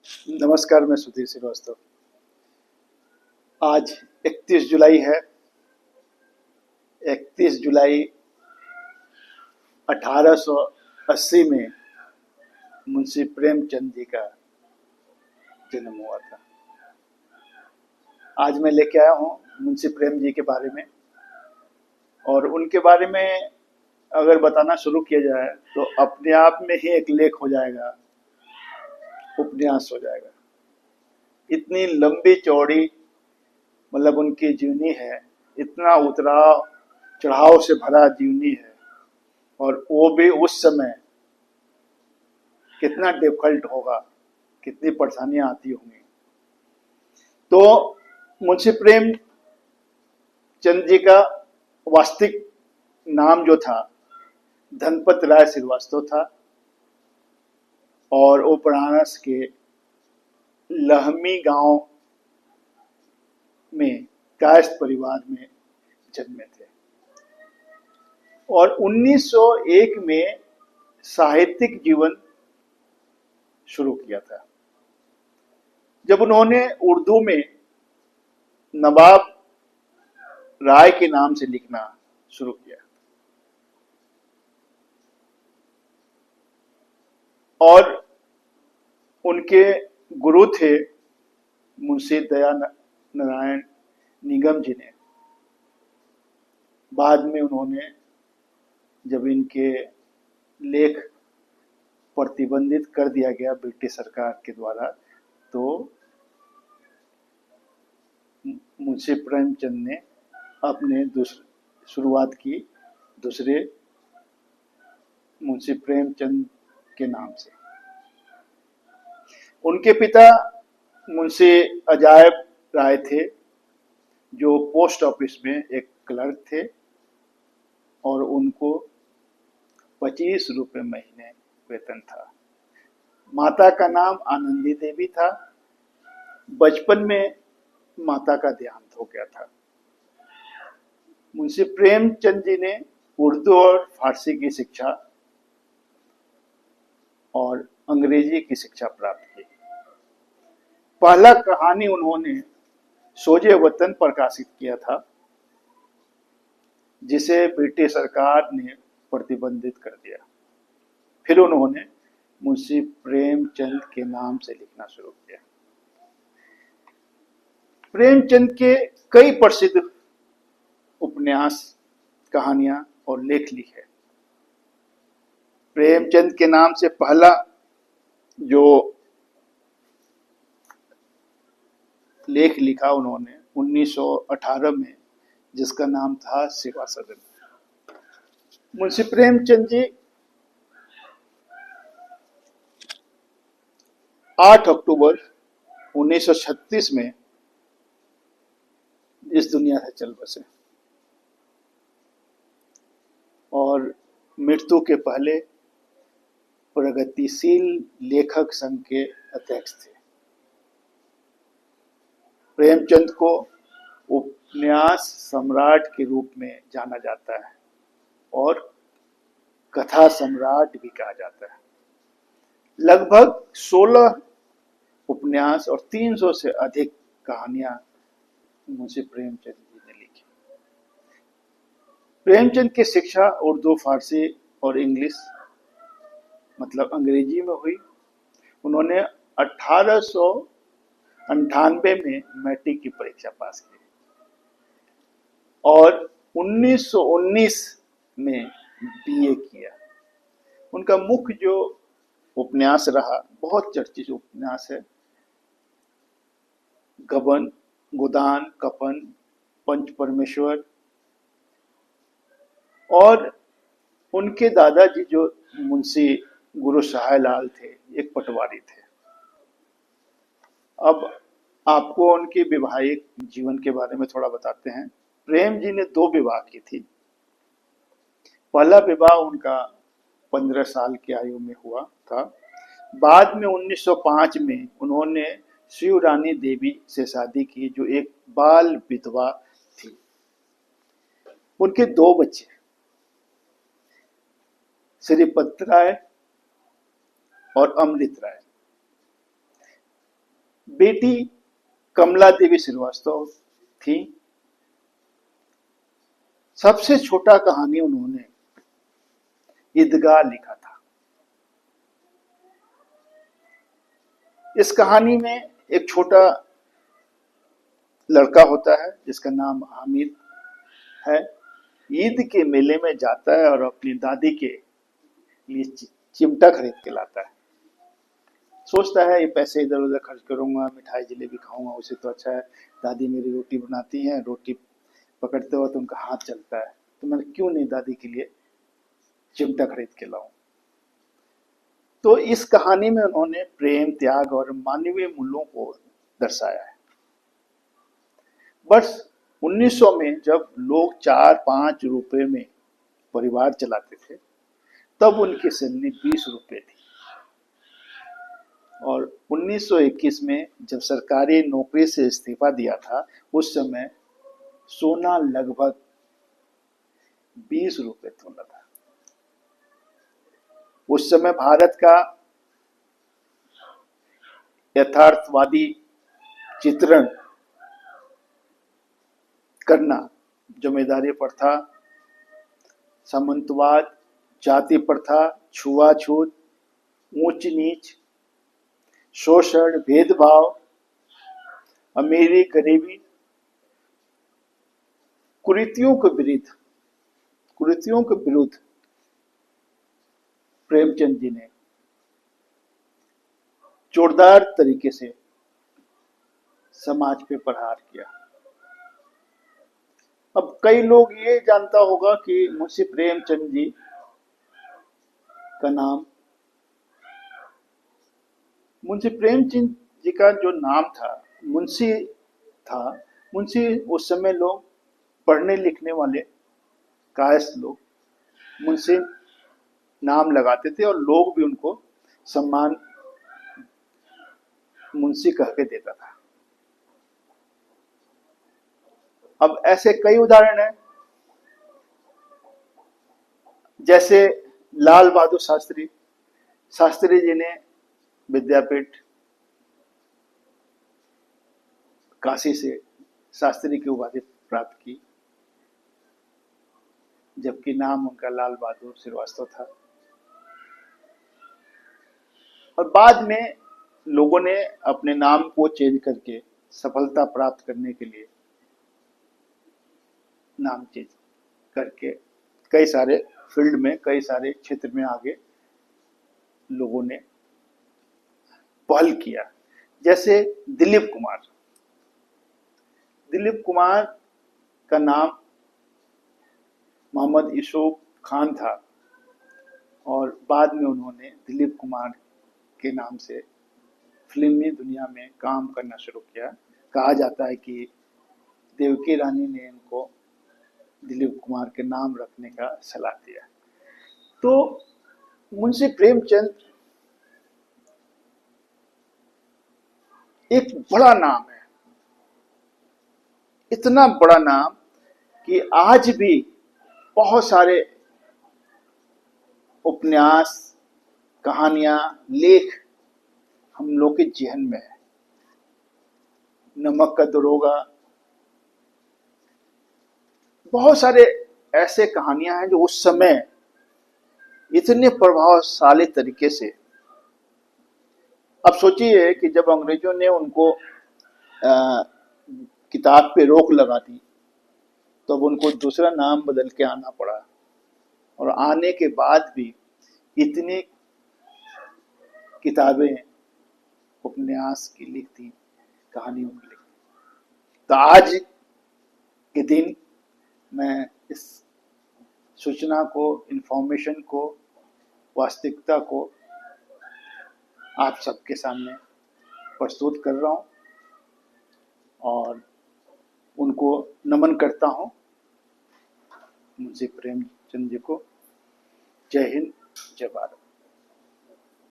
नमस्कार, मैं सुधीर श्रीवास्तव। आज 31 जुलाई है। 31 जुलाई 1880 में मुंशी प्रेमचंद जी का जन्म हुआ था। आज मैं लेके आया हूँ मुंशी प्रेम जी के बारे में, और उनके बारे में अगर बताना शुरू किया जाए तो अपने आप में ही एक लेख हो जाएगा, उपन्यास हो जाएगा। इतनी लंबी चौड़ी मतलब उनकी जीवनी है, इतना उतराव चढ़ाव से भरा जीवनी है, और वो भी उस समय कितना डिफिकल्ट होगा, कितनी परेशानियां आती होंगी। तो मुंशी प्रेमचंद जी का वास्तविक नाम जो था धनपत राय श्रीवास्तव था, और वो बनारस के लहमी गांव में कायस्थ परिवार में जन्मे थे, और 1901 में साहित्यिक जीवन शुरू किया था, जब उन्होंने उर्दू में नवाब राय के नाम से लिखना शुरू किया। और उनके गुरु थे मुंशी दया नारायण निगम जी ने। बाद में उन्होंने जब इनके लेख प्रतिबंधित कर दिया गया ब्रिटिश सरकार के द्वारा, तो मुंशी प्रेमचंद ने अपने शुरुआत की दूसरे मुंशी प्रेमचंद के नाम से। उनके पिता मुंशी अजायब राय थे, जो पोस्ट ऑफिस में एक क्लर्क थे, और उनको 25 रुपये महीने वेतन था। माता का नाम आनंदी देवी था। बचपन में माता का देहांत हो गया था। मुंशी प्रेमचंद जी ने उर्दू और फारसी की शिक्षा और अंग्रेजी की शिक्षा प्राप्त की। पहला कहानी उन्होंने सोजे वतन प्रकाशित किया था, जिसे ब्रिटिश सरकार ने प्रतिबंधित कर दिया। फिर उन्होंने मुंशी प्रेमचंद के नाम से लिखना शुरू किया। प्रेमचंद के कई प्रसिद्ध उपन्यास, कहानियां और लेख लिखे। प्रेमचंद के नाम से पहला जो लेख लिखा उन्होंने 1918 में, जिसका नाम था सेवा सदन। मुंशी प्रेमचंद जी 8 अक्टूबर 1936 में इस दुनिया से चल बसे, और मृत्यु के पहले प्रगतिशील लेखक संघ के अध्यक्ष थे। प्रेमचंद को उपन्यास सम्राट के रूप में जाना जाता है, और कथा सम्राट भी कहा जाता है। लगभग 16 उपन्यास और 300 से अधिक कहानियां मुंशी प्रेमचंद जी ने लिखी। प्रेमचंद की शिक्षा उर्दू, फारसी और इंग्लिश मतलब अंग्रेजी में हुई। उन्होंने 1898 में मैट्रिक की परीक्षा पास की, और 1919 में बीए किया। उनका मुख्य जो उपन्यास रहा, बहुत चर्चित उपन्यास है, गबन, गोदान, कफन, पंच परमेश्वर। और उनके दादाजी जो मुंशी गुरु सहायलाल थे, एक पटवारी थे। अब आपको उनके वैवाहिक जीवन के बारे में थोड़ा बताते हैं। प्रेम जी ने 2 विवाह की थी। पहला विवाह उनका 15 साल की आयु में हुआ था। बाद में 1905 में उन्होंने शिवरानी देवी से शादी की, जो एक बाल विधवा थी। उनके 2 बच्चे, श्रीपत राय और अमृत राय। बेटी कमला देवी श्रीवास्तव थी। सबसे छोटा कहानी उन्होंने ईदगाह लिखा था। इस कहानी में एक छोटा लड़का होता है जिसका नाम हामिद है। ईद के मेले में जाता है और अपनी दादी के लिए चिमटा खरीद के लाता है। सोचता है ये पैसे इधर उधर खर्च करूंगा, मिठाई जलेबी खाऊंगा, उसे तो अच्छा है दादी मेरी रोटी बनाती हैं, रोटी पकड़ते वक्त उनका हाथ चलता है, तो मैं क्यों नहीं दादी के लिए चिमटा खरीद के लाऊं। तो इस कहानी में उन्होंने प्रेम, त्याग और मानवीय मूल्यों को दर्शाया है। वर्ष 1900 में जब लोग 4-5 रुपए में परिवार चलाते थे, तब उनकी सैलरी 20 रुपए थी। और 1921 में जब सरकारी नौकरी से इस्तीफा दिया था, उस समय सोना लगभग 20 रुपए तोला था। उस समय भारत का यथार्थवादी चित्रण करना, जमींदारी प्रथा, सामंतवाद, जाति प्रथा, छुआछूत, ऊंच नीच, शोषण, भेदभाव, अमीरी गरीबी, कुरीतियों के विरुद्ध प्रेमचंद जी ने जोरदार तरीके से समाज पे प्रहार किया। अब कई लोग ये जानता होगा कि मुंशी प्रेमचंद जी का नाम, मुंशी प्रेमचंद जी का जो नाम था मुंशी था। मुंशी उस समय लोग पढ़ने लिखने वाले कायस्थ लोग मुंशी नाम लगाते थे और लोग भी उनको सम्मान मुंशी कह के देता था। अब ऐसे कई उदाहरण हैं, जैसे लाल बहादुर शास्त्री। शास्त्री जी ने विद्यापीठ काशी से शास्त्री की उपाधि प्राप्त की, जबकि नाम उनका लाल बहादुर श्रीवास्तव था। और बाद में लोगों ने अपने नाम को चेंज करके सफलता प्राप्त करने के लिए नाम चेंज करके कई सारे फील्ड में, कई सारे क्षेत्र में आगे लोगों ने पहल किया। जैसे दिलीप कुमार। दिलीप कुमार का नाम मोहम्मद यूसुफ खान था और बाद में उन्होंने दिलीप कुमार के नाम से फिल्मी दुनिया में काम करना शुरू किया। कहा जाता है कि देवकी रानी ने इनको दिलीप कुमार के नाम रखने का सलाह दिया। तो मुंशी प्रेमचंद एक बड़ा नाम है, इतना बड़ा नाम कि आज भी बहुत सारे उपन्यास, कहानियां, लेख हम लोग के जेहन में है। नमक का दरोगा, बहुत सारे ऐसे कहानियां हैं जो उस समय इतने प्रभावशाली तरीके से। अब सोचिए कि जब अंग्रेजों ने उनको किताब पे रोक लगा दी, तो अब उनको दूसरा नाम बदल के आना पड़ा, और आने के बाद भी इतनी किताबें, उपन्यास की लिखती, कहानियों की लिखती। तो आज के दिन मैं इस सूचना को, इंफॉर्मेशन को, वास्तविकता को आप सबके सामने प्रस्तुत कर रहा हूं और उनको नमन करता हूं, मुंशी प्रेमचंद जी को। जय हिंद, जय भारत।